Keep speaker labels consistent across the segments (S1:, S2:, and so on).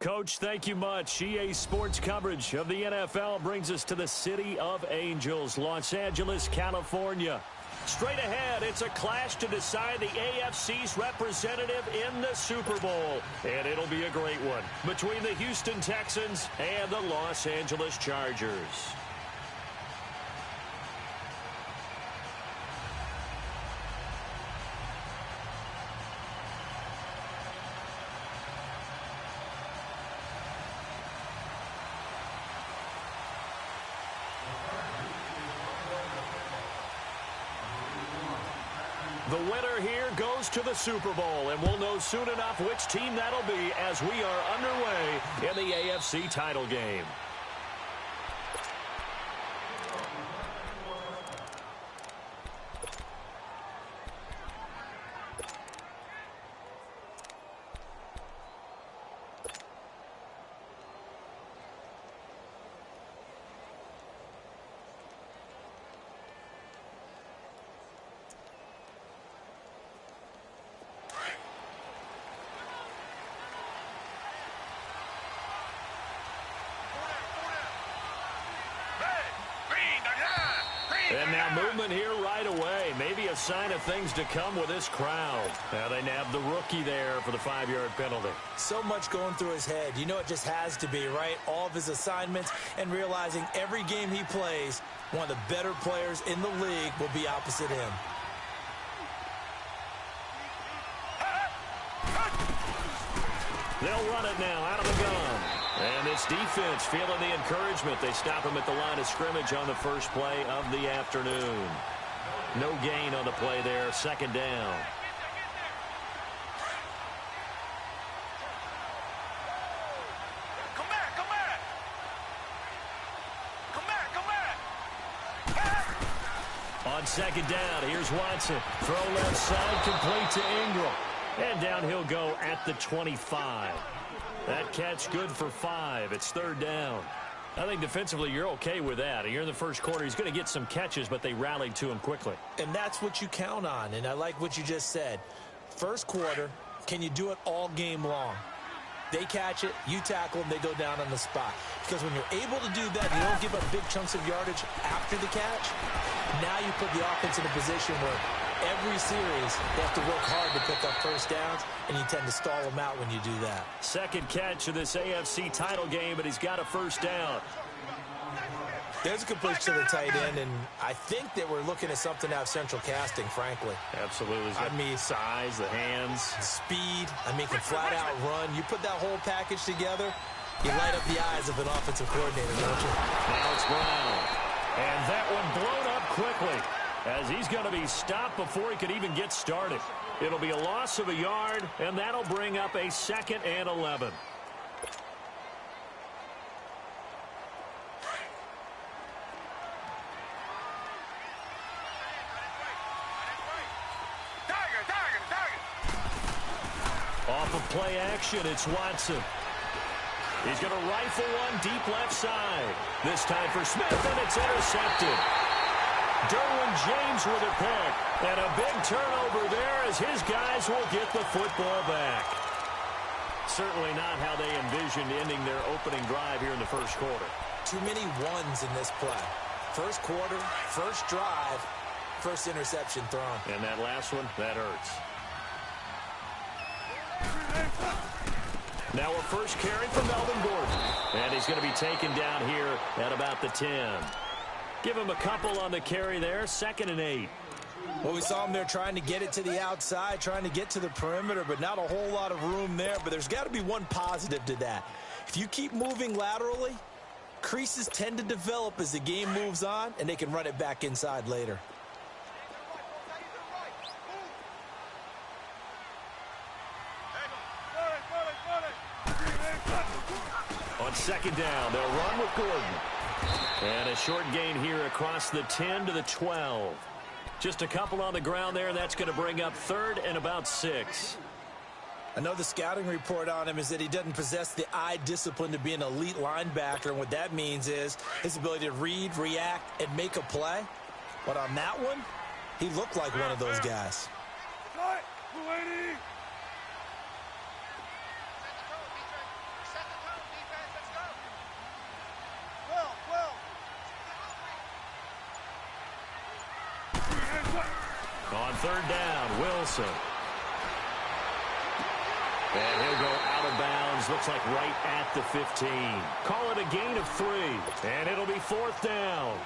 S1: Coach, thank you much. EA Sports coverage of the NFL brings us to the City of Angels, Los Angeles, California. Straight ahead, it's a clash to decide the AFC's representative in the Super Bowl. And it'll be a great one between the Houston Texans and the Los Angeles Chargers. The winner here goes to the Super Bowl, and we'll know soon enough which team that'll be as we are underway in the AFC title game. And now movement here right away. Maybe a sign of things to come with this crowd. Now they nabbed the rookie there for the 5-yard penalty.
S2: So much going through his head. You know it just has to be, right? All of his assignments and realizing every game he plays, one of the better players in the league will be opposite him.
S1: They'll run it now out of the gun. And this defense feeling the encouragement. They stop him at the line of scrimmage on the first play of the afternoon. No gain on the play there. Second down.
S3: Come back.
S1: On second down, here's Watson. Throw left side, complete to Ingram. And down he'll go at the 25. That catch good for 5. It's third down. I think defensively you're okay with that. Here in the first quarter, he's going to get some catches, but they rallied to him quickly.
S2: And that's what you count on, and I like what you just said. First quarter, can you do it all game long? They catch it, you tackle them, they go down on the spot. Because when you're able to do that, you don't give up big chunks of yardage after the catch. Now you put the offense in a position where every series they have to work hard to pick up first downs, and you tend to stall them out when you do that.
S1: Second catch of this AFC title game, but he's got a first down.
S2: There's a completion to the tight end, and I think that we're looking at something out of central casting, frankly.
S1: Absolutely.
S2: I mean,
S1: size, the hands.
S2: Speed. I mean, can flat out run. You put that whole package together, you light up the eyes of an offensive coordinator, don't you?
S1: Now it's Brown. And that one blown up quickly as he's going to be stopped before he could even get started. It'll be a loss of a yard, and that'll bring up a 2nd and 11. Off of play action, it's Watson. He's going to rifle one deep left side. This time for Smith, and it's intercepted. Derwin James with a pick. And a big turnover there as his guys will get the football back. Certainly not how they envisioned ending their opening drive here in the first quarter.
S2: Too many ones in this play. First quarter, first drive, first interception thrown.
S1: And that last one, that hurts. Now a first carry from Melvin Gordon. And he's going to be taken down here at about the 10. Give him a couple on the carry there. 2nd and 8.
S2: Well, we saw him there trying to get it to the outside, trying to get to the perimeter, but not a whole lot of room there. But there's got to be one positive to that. If you keep moving laterally, creases tend to develop as the game moves on, and they can run it back inside later.
S1: On second down, they'll run with Gordon. And a short gain here across the 10 to the 12. Just a couple on the ground there, and that's going to bring up 3rd and about 6.
S2: I know the scouting report on him is that he doesn't possess the eye discipline to be an elite linebacker, and what that means is his ability to read, react, and make a play. But on that one, he looked like one of those guys.
S1: On third down, Wilson. And he'll go out of bounds. Looks like right at the 15. Call it a gain of 3. And it'll be fourth down.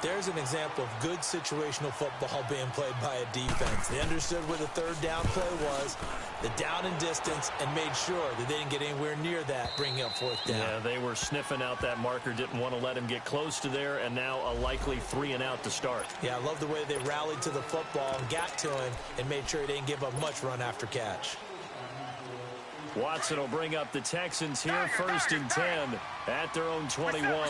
S2: There's an example of good situational football being played by a defense. They understood where the third down play was, the down and distance, and made sure that they didn't get anywhere near that, bringing up fourth down.
S1: Yeah, they were sniffing out that marker, didn't want to let him get close to there, and now a likely 3 and out to start.
S2: Yeah, I love the way they rallied to the football and got to him and made sure he didn't give up much run after catch.
S1: Watson will bring up the Texans here, first and 10 at their own 21.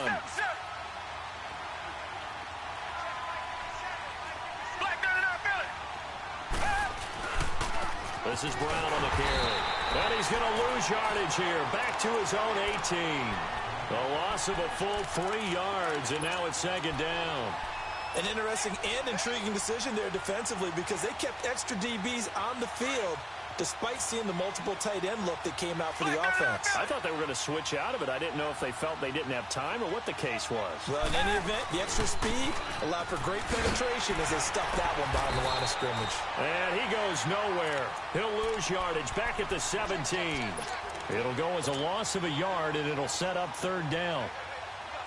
S1: This is Brown on the carry. And he's going to lose yardage here. Back to his own 18. A loss of a full 3 yards, and now it's second down.
S2: An interesting and intriguing decision there defensively because they kept extra DBs on the field despite seeing the multiple tight end look that came out for the offense.
S1: I thought they were going to switch out of it. I didn't know if they felt they didn't have time or what the case was.
S2: Well, in any event, the extra speed allowed for great penetration as they stuffed that one behind the line of scrimmage.
S1: And he goes nowhere. He'll lose yardage back at the 17. It'll go as a loss of a yard, and it'll set up third down.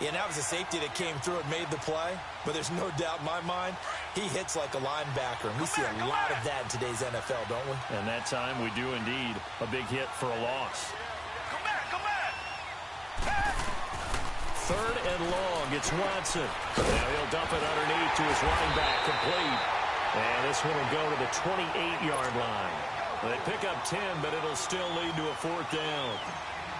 S2: Yeah, and that was a safety that came through and made the play. But there's no doubt in my mind, he hits like a linebacker. And we see a lot of that in today's NFL, don't we?
S1: And that time we do indeed. A big hit for a loss.
S3: Come back.
S1: Third and long. It's Watson. Now he'll dump it underneath to his running back. Complete. And this one will go to the 28-yard line. They pick up 10, but it'll still lead to a fourth down.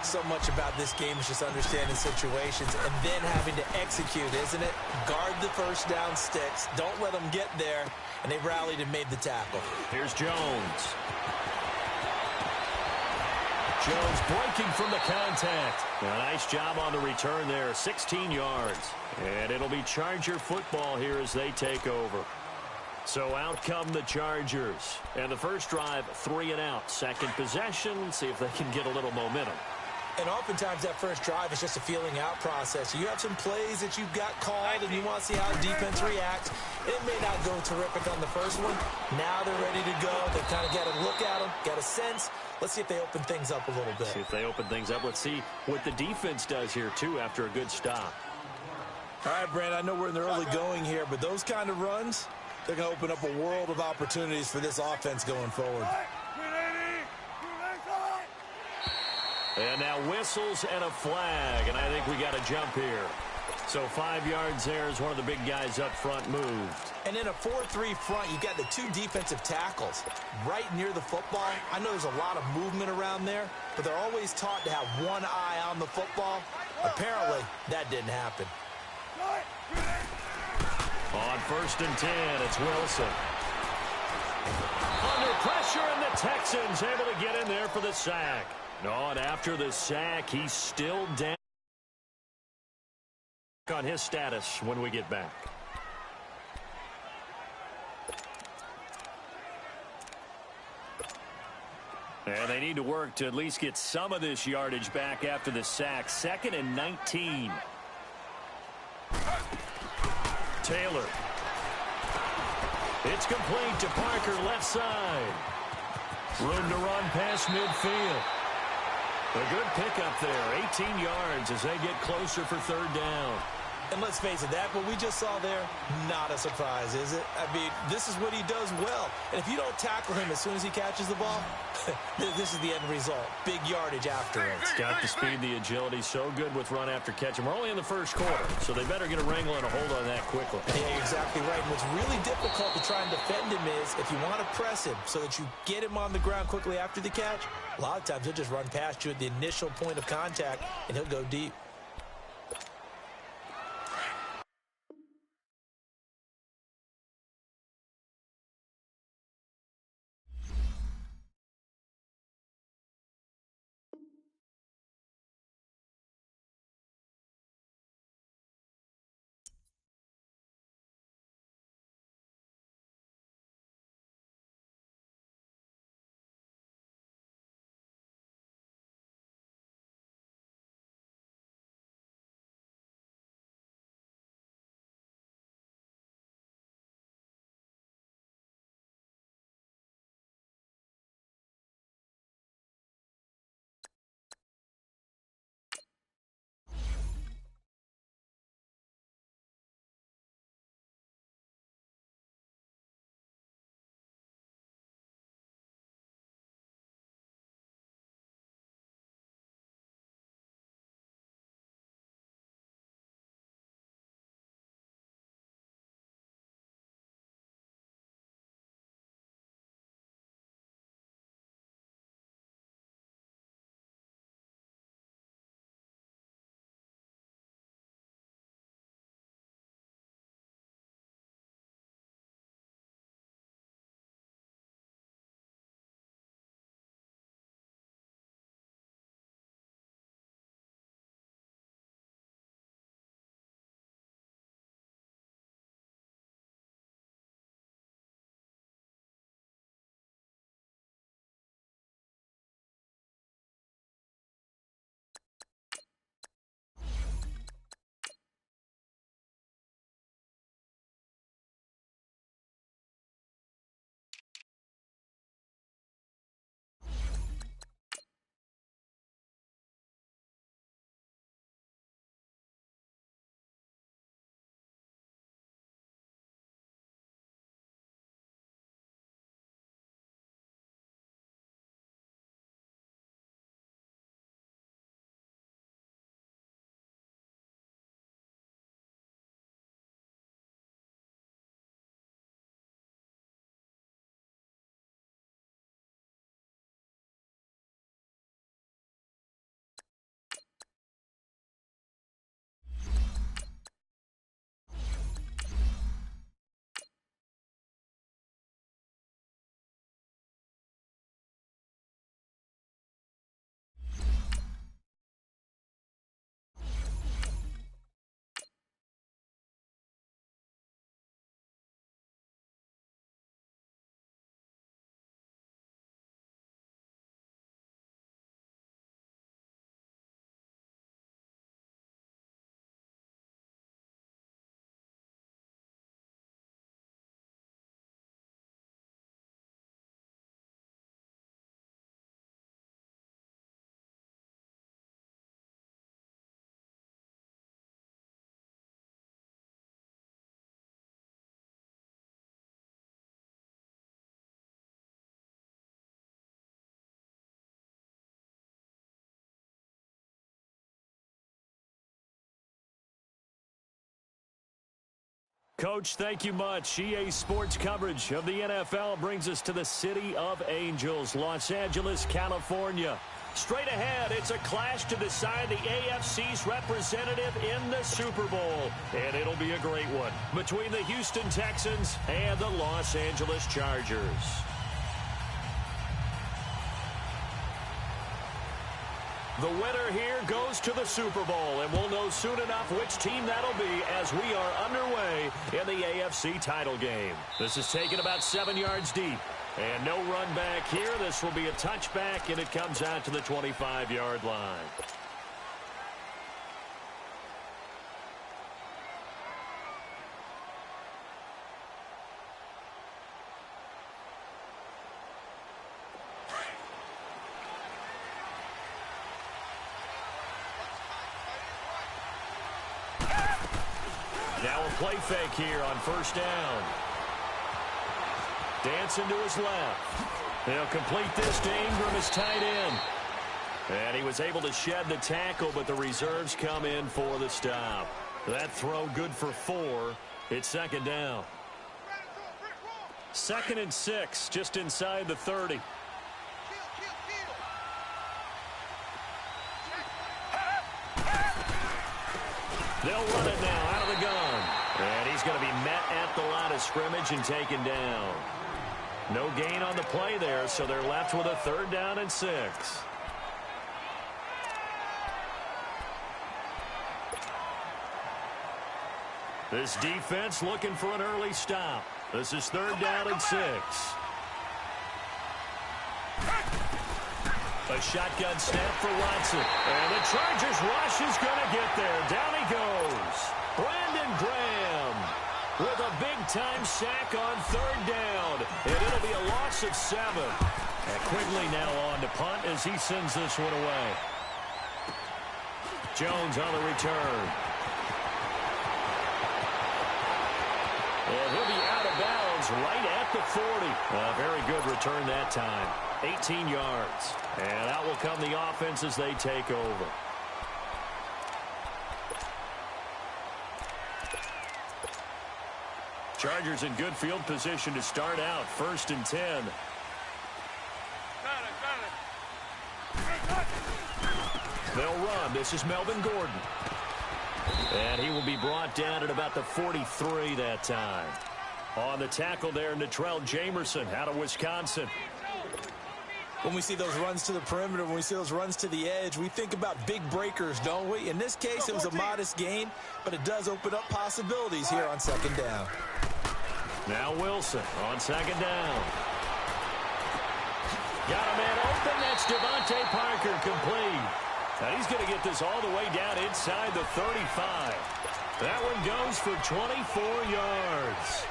S2: So much about this game is just understanding situations and then having to execute, isn't it? Guard the first down sticks. Don't let them get there. And they rallied and made the tackle.
S1: Here's Jones. Jones breaking from the contact. A nice job on the return there. 16 yards. And it'll be Charger football here as they take over. So out come the Chargers. And the first drive, 3 and out. Second possession, see if they can get a little momentum.
S2: And oftentimes that first drive is just a feeling out process. You have some plays that you've got called and you want to see how the defense reacts. It may not go terrific on the first one. Now they're ready to go. They kind of got a look at them, got a sense. Let's see if they open things up a little bit.
S1: See if they open things up. Let's see what the defense does here, too, after a good stop.
S2: All right, Brandon, I know we're in the early going here, but those kind of runs, they're going to open up a world of opportunities for this offense going forward.
S1: And now whistles and a flag, and I think we got a jump here. So 5 yards there as one of the big guys up front moved.
S2: And in a 4-3 front, you've got the 2 defensive tackles right near the football. I know there's a lot of movement around there, but they're always taught to have one eye on the football. Apparently, that didn't happen.
S1: On first and 10, it's Wilson. Under pressure, and the Texans able to get in there for the sack. No, and after the sack, he's still down on his status when we get back. And they need to work to at least get some of this yardage back after the sack. 2nd and 19. Taylor. It's complete to Parker, left side. Room to run past midfield. A good pickup there, 18 yards as they get closer for third down.
S2: And let's face it, that what we just saw there, not a surprise, is it? I mean, this is what he does well. And if you don't tackle him as soon as he catches the ball, this is the end result. Big yardage afterwards.
S1: Got the speed, the agility, so good with run after catch. And we're only in the first quarter, so they better get a wrangle and a hold on that quickly.
S2: Yeah, you're exactly right. And what's really difficult to try and defend him is if you want to press him so that you get him on the ground quickly after the catch, a lot of times he'll just run past you at the initial point of contact, and he'll go deep.
S1: Coach, thank you much. EA Sports coverage of the NFL brings us to the City of Angels, Los Angeles, California. Straight ahead, it's a clash to decide the AFC's representative in the Super Bowl. And it'll be a great one between the Houston Texans and the Los Angeles Chargers. The winner here goes to the Super Bowl, and we'll know soon enough which team that'll be as we are underway in the AFC title game. This is taken about 7 yards deep, and no run back here. This will be a touchback, and it comes out to the 25-yard line. Now a play fake here on first down. Dancing to his left. They'll complete this to Ingram, his tight end. And he was able to shed the tackle, but the reserves come in for the stop. That throw good for 4. It's second down. 2nd and 6, just inside the 30. They'll run it now out of the gun. And he's going to be met at the line of scrimmage and taken down. No gain on the play there, so they're left with a 3rd down and 6. This defense looking for an early stop. This is 3rd down and 6. A shotgun snap for Watson. And the Chargers rush is going to get there. Down he goes. Brandon Graham with a big-time sack on 3rd down. And it'll be a loss of 7. And Quigley now on to punt as he sends this one away. Jones on the return. And he'll be out of bounds right at the 40. A very good return that time. 18 yards. And out will come the offense as they take over. Chargers in good field position to start out. 1st and 10. They'll run. This is Melvin Gordon. And he will be brought down at about the 43 that time. On the tackle there, Natrell Jamerson out of Wisconsin.
S2: When we see those runs to the perimeter, when we see those runs to the edge, we think about big breakers, don't we? In this case, it was a modest gain, but it does open up possibilities here on 2nd down.
S1: Now Wilson on 2nd down. Got a man open. That's Devontae Parker complete. Now he's going to get this all the way down inside the 35. That one goes for 24 yards.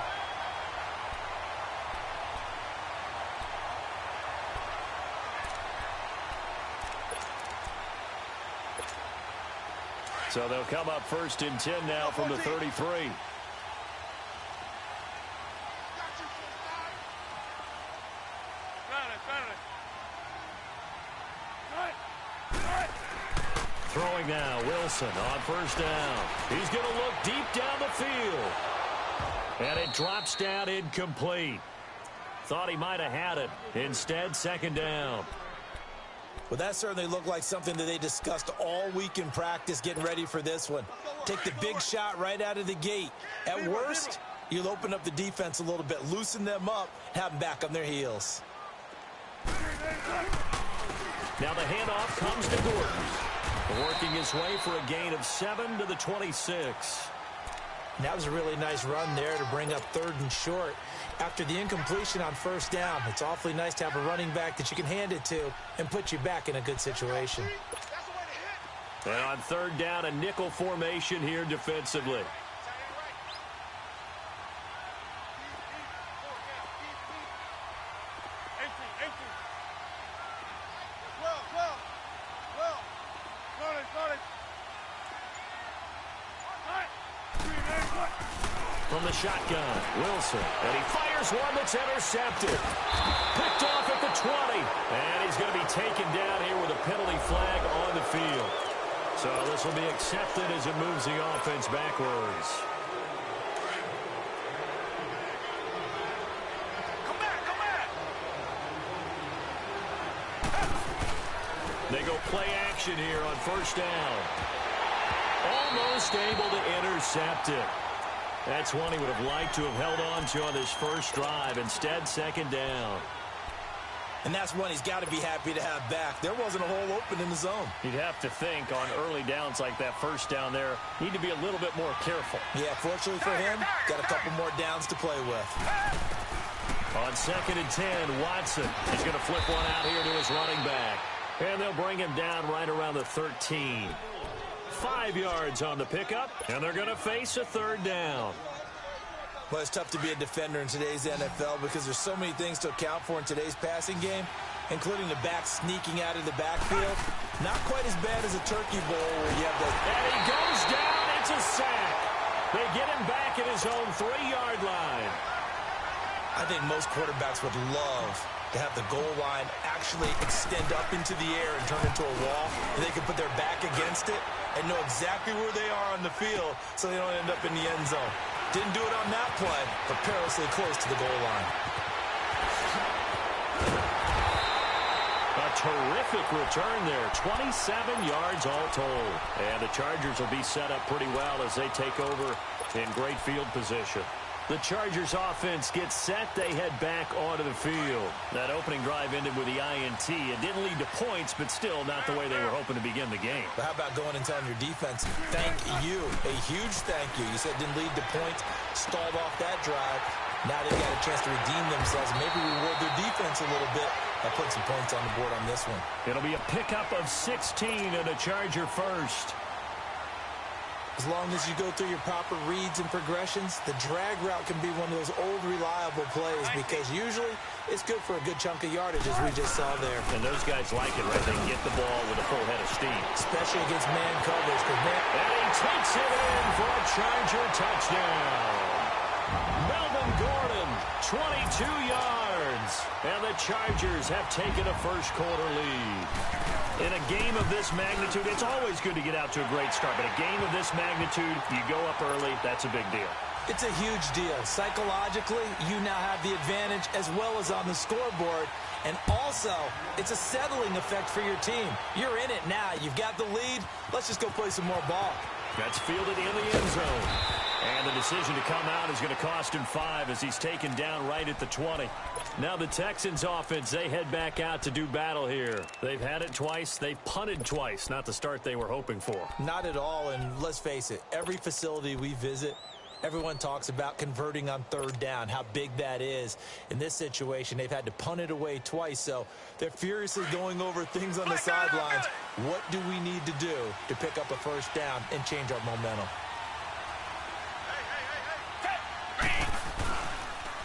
S1: So they'll come up 1st and 10 now from the 33. Throwing now, Wilson on 1st down. He's going to look deep down the field. And it drops down incomplete. Thought he might have had it. Instead, 2nd down.
S2: Well, that certainly looked like something that they discussed all week in practice getting ready for this one. Take the big shot right out of the gate. At worst, you'll open up the defense a little bit, loosen them up, have them back on their heels.
S1: Now the handoff comes to Gordon. Working his way for a gain of 7 to the 26.
S2: That was a really nice run there to bring up 3rd and short. After the incompletion on 1st down, it's awfully nice to have a running back that you can hand it to and put you back in a good situation.
S1: And on 3rd down, a nickel formation here defensively. From the shotgun, Wilson, and he fires one that's intercepted. Picked off at the 20, and he's going to be taken down here with a penalty flag on the field. So this will be accepted as it moves the offense backwards. go play action here on first down. Almost able to intercept it. That's one he would have liked to have held on to on this first drive. Instead, second down.
S2: And that's one he's got to be happy to have back. There wasn't a hole open in the zone.
S1: You'd have to think on early downs like that first down there, need to be a little bit more careful.
S2: Yeah, fortunately for him, got a couple more downs to play with.
S1: On 2nd and 10, Watson is going to flip one out here to his running back. And they'll bring him down right around the 13. 5 yards on the pickup, and they're going to face a third down.
S2: Well, it's tough to be a defender in today's NFL because there's so many things to account for in today's passing game, including the back sneaking out of the backfield. Not quite as bad as a turkey bowl where you have the...
S1: And he goes down. It's a sack. They get him back at his own 3-yard line.
S2: I think most quarterbacks would love to have the goal line actually extend up into the air and turn into a wall, and they can put their back against it and know exactly where they are on the field so they don't end up in the end zone. Didn't do it on that play, but perilously close to the goal line.
S1: A terrific return there. 27 yards all told. And the Chargers will be set up pretty well as they take over in great field position. The Chargers offense gets set. They head back onto the field. That opening drive ended with the INT. It didn't lead to points, but still not the way they were hoping to begin the game.
S2: But how about going and telling your defense, thank you, a huge thank you. You said it didn't lead to points, stalled off that drive. Now they've got a chance to redeem themselves and maybe reward their defense a little bit by putting some points on the board on this one.
S1: It'll be a pickup of 16 and a Charger first.
S2: As long as you go through your proper reads and progressions, the drag route can be one of those old reliable plays because usually it's good for a good chunk of yardage as we just saw there.
S1: And those guys like it, right? They can get the ball with a full head of steam.
S2: Especially against man coverage.
S1: And he takes it in for a Charger touchdown. Melvin Gordon, 22 yards. And the Chargers have taken a first-quarter lead. In a game of this magnitude, it's always good to get out to a great start. But a game of this magnitude, you go up early, that's a big deal.
S2: It's a huge deal. Psychologically, you now have the advantage as well as on the scoreboard. And also, it's a settling effect for your team. You're in it now. You've got the lead. Let's just go play some more ball.
S1: That's fielded in the end zone. And the decision to come out is going to cost him 5 as he's taken down right at the 20. Now the Texans offense, they head back out to do battle here. They've had it twice. They've punted twice. Not the start they were hoping for.
S2: Not at all, and let's face it, every facility we visit, everyone talks about converting on third down, how big that is. In this situation, they've had to punt it away twice, so they're furiously going over things on the sidelines. What do we need to do to pick up a first down and change our momentum?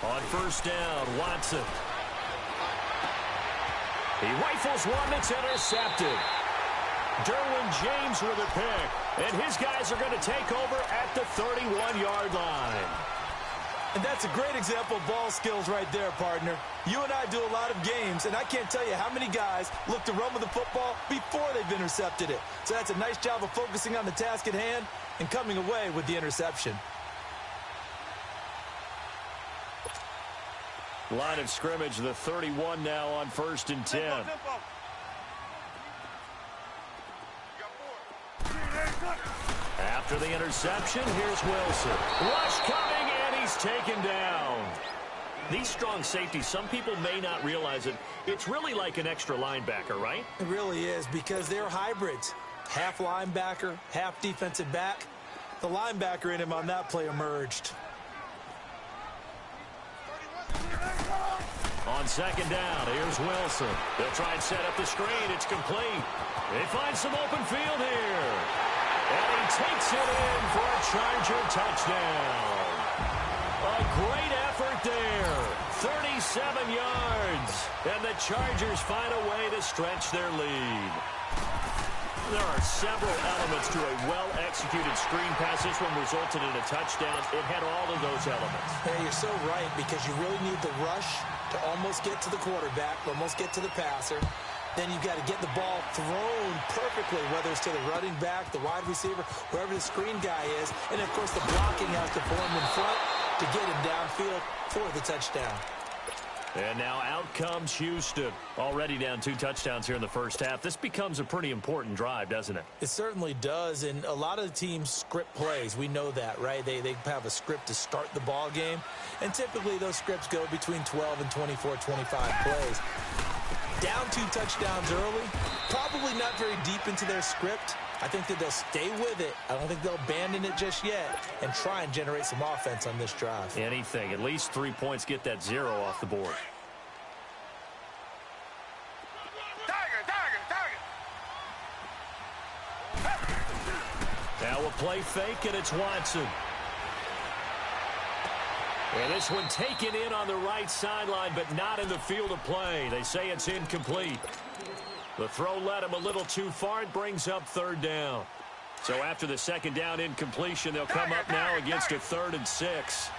S1: On first down, Watson. He rifles one that's intercepted. Derwin James with a pick. And his guys are going to take over at the 31-yard line.
S2: And that's a great example of ball skills right there, partner. You and I do a lot of games, and I can't tell you how many guys look to run with the football before they've intercepted it. So that's a nice job of focusing on the task at hand and coming away with the interception.
S1: Line of scrimmage, the 31 now on 1st and 10. After the interception, here's Wilson. Rush coming, and he's taken down. These strong safeties, some people may not realize it. It's really like an extra linebacker, right?
S2: It really is because they're hybrids. Half linebacker, half defensive back. The linebacker in him on that play emerged.
S1: On second down, here's Wilson. They'll try and set up the screen. It's complete. They find some open field here. And he takes it in for a Charger touchdown. A great effort there. 37 yards. And the Chargers find a way to stretch their lead. There are several elements to a well-executed screen pass. This one resulted in a touchdown. It had all of those elements.
S2: Hey, you're so right because you really need the rush to almost get to the quarterback, almost get to the passer. Then you've got to get the ball thrown perfectly, whether it's to the running back, the wide receiver, wherever the screen guy is. And, of course, the blocking has to form in front to get him downfield for the touchdown.
S1: And now out comes Houston. Already down 2 touchdowns here in the first half. This becomes a pretty important drive, doesn't it?
S2: It certainly does, and a lot of the teams script plays. We know that, right? They have a script to start the ball game, and typically those scripts go between 12 and 24, 25 plays. Down 2 touchdowns early, probably not very deep into their script. I think that they'll stay with it. I don't think they'll abandon it just yet and try and generate some offense on this drive.
S1: Anything. At least 3 points, get that 0 off the board. Now a play fake, and it's Watson. And this one taken in on the right sideline, but not in the field of play. They say it's incomplete. The throw led him a little too far. It brings up 3rd down. So after the 2nd down incompletion, they'll come up now against a 3rd and 6.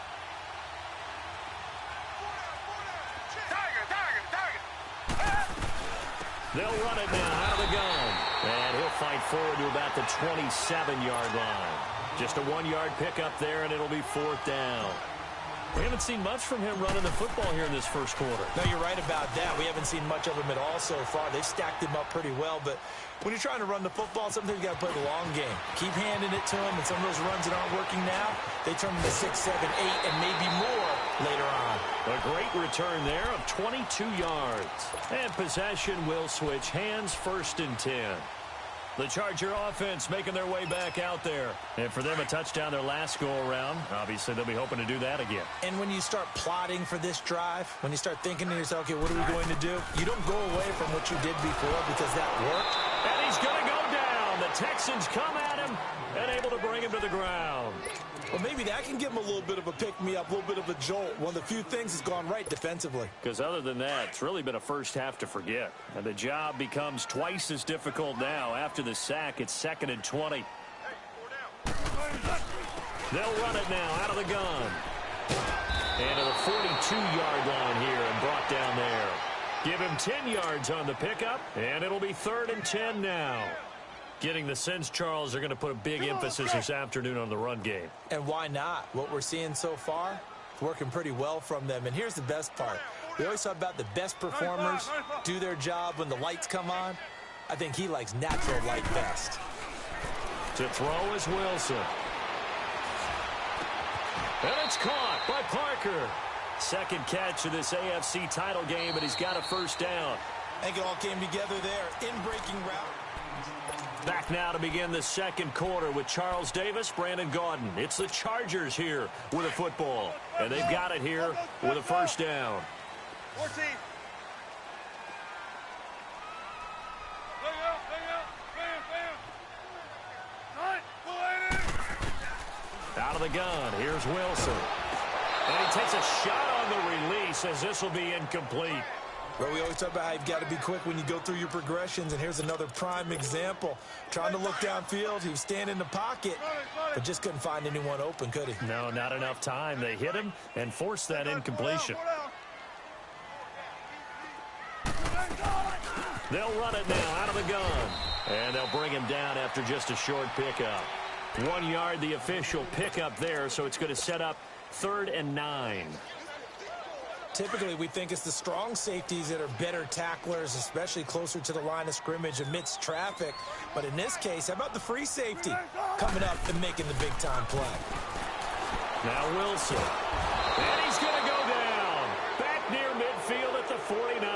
S1: They'll run it now out of the gun. And he'll fight forward to about the 27-yard line. Just a 1-yard pickup there, and it'll be 4th down. We haven't seen much from him running the football here in this first quarter.
S2: No, you're right about that. We haven't seen much of him at all so far. They've stacked him up pretty well, but when you're trying to run the football, sometimes you got to play the long game. Keep handing it to him, and some of those runs that aren't working now, they turn into 6, 7, 8, and maybe more later on.
S1: A great return there of 22 yards. And possession will switch hands, 1st and 10. The Charger offense making their way back out there. And for them, a touchdown their last go-around. Obviously, they'll be hoping to do that again.
S2: And when you start plotting for this drive, when you start thinking to yourself, okay, what are we going to do? You don't go away from what you did before because that worked.
S1: And he's going to go down. The Texans come at him and able to bring him to the ground.
S2: Well, maybe that can give him a little bit of a pick-me-up, a little bit of a jolt. One of the few things that's gone right defensively.
S1: Because other than that, it's really been a first half to forget. And the job becomes twice as difficult now. After the sack, it's 2nd and 20. They'll run it now out of the gun. And to the 42-yard line here and brought down there. Give him 10 yards on the pickup, and it'll be 3rd and 10 now. Getting the sense, Charles, they're going to put a big emphasis this afternoon on the run game.
S2: And why not? What we're seeing so far, it's working pretty well from them. And here's the best part. We always talk about the best performers do their job when the lights come on. I think he likes natural light best.
S1: To throw is Wilson. And it's caught by Parker. 2nd catch of this AFC title game, but he's got a 1st down.
S2: I think it all came together there. In-breaking route.
S1: Back now to begin the 2nd quarter with Charles Davis, Brandon Gaudin. It's the Chargers here with a football. And they've got it here with a 1st down.
S3: 14.
S1: Out of the gun, here's Wilson. And he takes a shot on the release as this will be incomplete.
S2: Well, we always talk about how you've got to be quick when you go through your progressions, and here's another prime example. Trying to look downfield, he was standing in the pocket, but just couldn't find anyone open, could he?
S1: No, not enough time. They hit him and forced that incompletion. They'll run it now out of the gun, and they'll bring him down after just a short pickup. 1 yard, the official pickup there, so it's going to set up 3rd and 9.
S2: Typically, we think it's the strong safeties that are better tacklers, especially closer to the line of scrimmage amidst traffic. But in this case, how about the free safety coming up and making the big-time play?
S1: Now Wilson. And he's going to go down. Back near midfield at the 49.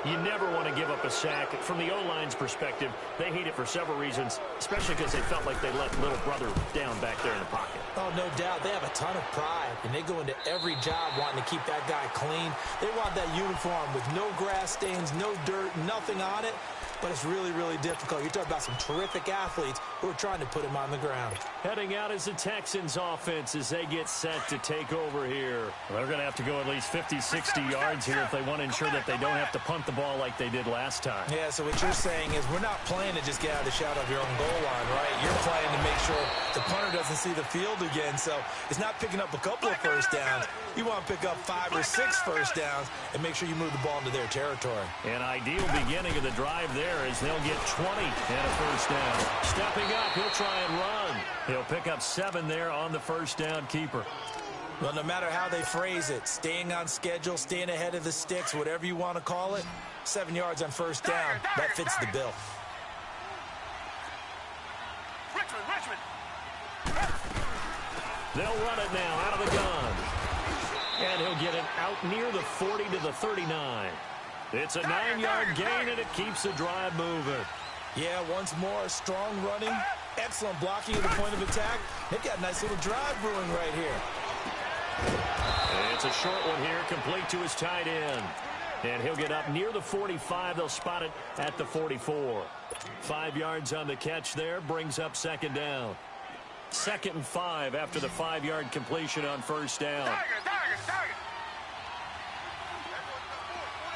S1: You never want to give up a sack. From the O-line's perspective, they hate it for several reasons, especially because they felt like they let little brother down back there in the pocket.
S2: Oh, no doubt. They have a ton of pride, and they go into every job wanting to keep that guy clean. They want that uniform with no grass stains, no dirt, nothing on it. But it's really, really difficult. You're talking about some terrific athletes who are trying to put him on the ground.
S1: Heading out is the Texans offense as they get set to take over here. Well, they're going to have to go at least 50, 60 yards here if they want to ensure that they don't have to punt the ball like they did last time.
S2: Yeah, so what you're saying is we're not playing to just get out of the shadow of your own goal line, right? You're playing to make sure the punter doesn't see the field again. So it's not picking up a couple of first downs. You want to pick up 5 or 6 first downs and make sure you move the ball into their territory.
S1: An ideal beginning of the drive there as they'll get 20 and a first down. Stepping up, he'll try and run. He'll pick up 7 there on the first down keeper.
S2: Well, no matter how they phrase it, staying on schedule, staying ahead of the sticks, whatever you want to call it, 7 yards on first down, that fits the bill.
S3: Richmond.
S1: They'll run it now out of the gun. And he'll get it out near the 40 to the 39. It's a 9-yard gain, and it keeps the drive moving.
S2: Yeah, once more, strong running, excellent blocking at the point of attack. They've got a nice little drive brewing right here.
S1: And it's a short one here, complete to his tight end. And he'll get up near the 45. They'll spot it at the 44. 5 yards on the catch there, brings up second down. 2nd and 5 after the 5-yard completion on first down.
S3: Tiger.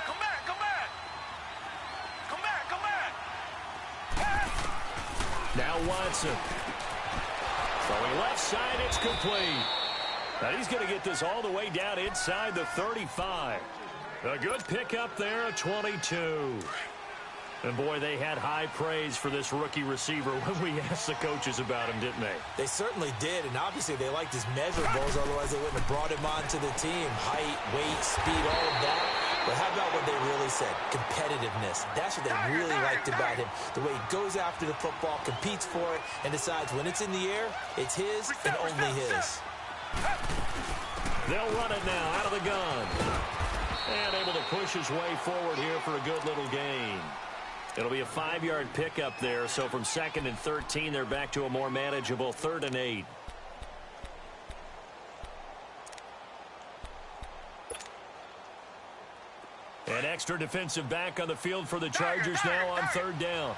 S3: Come back.
S1: Now Watson. Throwing left side, it's complete. Now he's going to get this all the way down inside the 35. A good pickup there, a 22. And, boy, they had high praise for this rookie receiver when we asked the coaches about him, didn't they?
S2: They certainly did, and obviously they liked his measurables, otherwise they wouldn't have brought him onto the team. Height, weight, speed, all of that. But how about what they really said? Competitiveness. That's what they really liked about him. The way he goes after the football, competes for it, and decides when it's in the air, it's his and only his.
S1: They'll run it now out of the gun. And able to push his way forward here for a good little gain. It'll be a 5-yard pickup there, so from 2nd and 13, they're back to a more manageable 3rd and 8. An extra defensive back on the field for the Chargers now on 3rd down.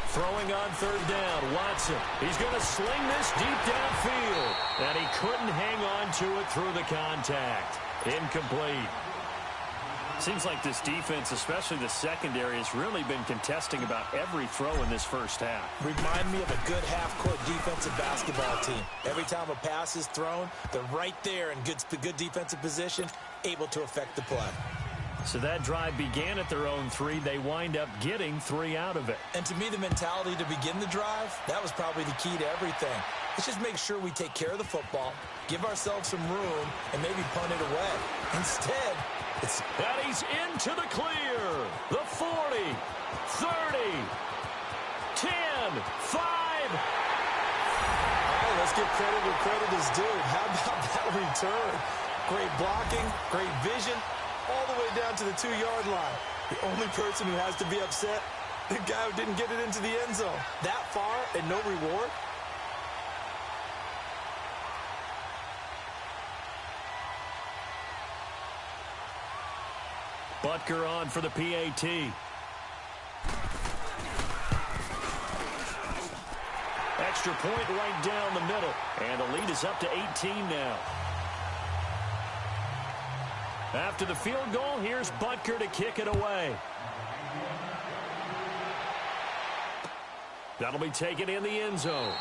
S1: Throwing on 3rd down, Watson. He's going to sling this deep downfield. And he couldn't hang on to it through the contact. Incomplete. Seems like this defense, especially the secondary, has really been contesting about every throw in this first half.
S2: Remind me of a good half-court defensive basketball team. Every time a pass is thrown, they're right there in good defensive position, able to affect the play.
S1: So that drive began at their own 3. They wind up getting 3 out of it.
S2: And to me, the mentality to begin the drive, that was probably the key to everything. Let's just make sure we take care of the football, give ourselves some room, and maybe punt it away. Instead, it's...
S1: And he's into the clear. The 40, 30, 10, 5.
S2: All right, let's give credit where credit is due. How about that return? Great blocking, great vision, all the way down to the 2-yard line. The only person who has to be upset, the guy who didn't get it into the end zone. That far and no reward?
S1: Butker on for the PAT. Extra point right down the middle. And the lead is up to 18 now. After the field goal, here's Butker to kick it away. That'll be taken in the end zone.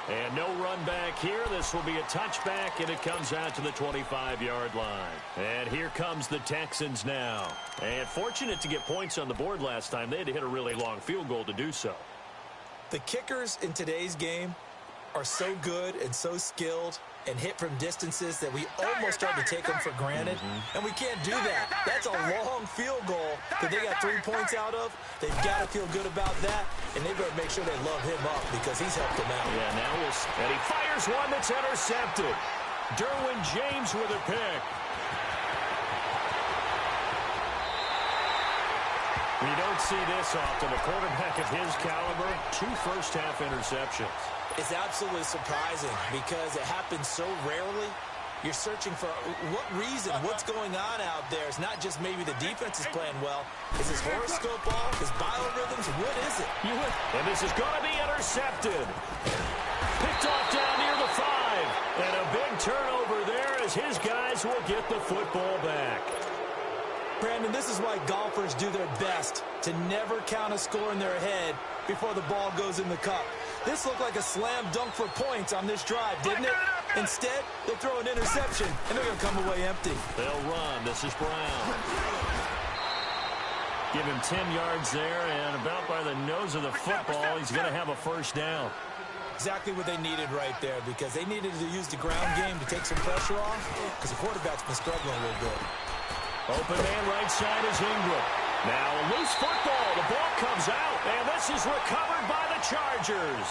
S1: And no run back here. This will be a touchback, and it comes out to the 25-yard line. And here comes the Texans now. And fortunate to get points on the board last time. They had to hit a really long field goal to do so.
S2: The kickers in today's game are so good and so skilled and hit from distances that we almost start to take them for granted. And we can't do that. That's a long field goal that they got 3 points out of. They've got to feel good about that, and they better make sure they love him up because he's helped them out.
S1: Yeah, now and he fires one that's intercepted. Derwin James with a pick. We don't see this often. A quarterback of his caliber, 2 first-half interceptions.
S2: It's absolutely surprising because it happens so rarely. You're searching for what reason, what's going on out there. It's not just maybe the defense is playing well. Is his horoscope off? His biorhythms? What is it?
S1: And this is going to be intercepted. Picked off down near the 5. And a big turnover there as his guys will get the football back.
S2: Brandon, this is why golfers do their best to never count a score in their head before the ball goes in the cup. This looked like a slam dunk for points on this drive, didn't it? Instead, they throw an interception, and they're going to come away empty.
S1: They'll run. This is Brown. Give him 10 yards there, and about by the nose of the football, he's going to have a first down.
S2: Exactly what they needed right there, because they needed to use the ground game to take some pressure off, because the quarterback's been struggling a little bit.
S1: Open man right side is Ingram. Now a loose football. The ball comes out, and this is recovered by the Chargers.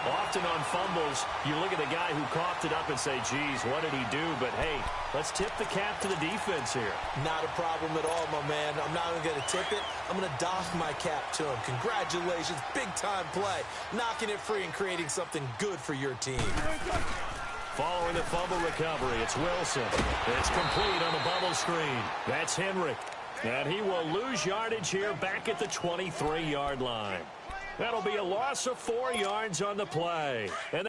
S1: Often on fumbles, you look at the guy who coughed it up and say, geez, what did he do? But, hey, let's tip the cap to the defense here.
S2: Not a problem at all, my man. I'm not even going to tip it. I'm going to doff my cap to him. Congratulations. Big-time play. Knocking it free and creating something good for your team.
S1: Following the fumble recovery, it's Wilson. It's complete on the bubble screen. That's Henry. And he will lose yardage here back at the 23-yard line. That'll be a loss of 4 yards on the play. And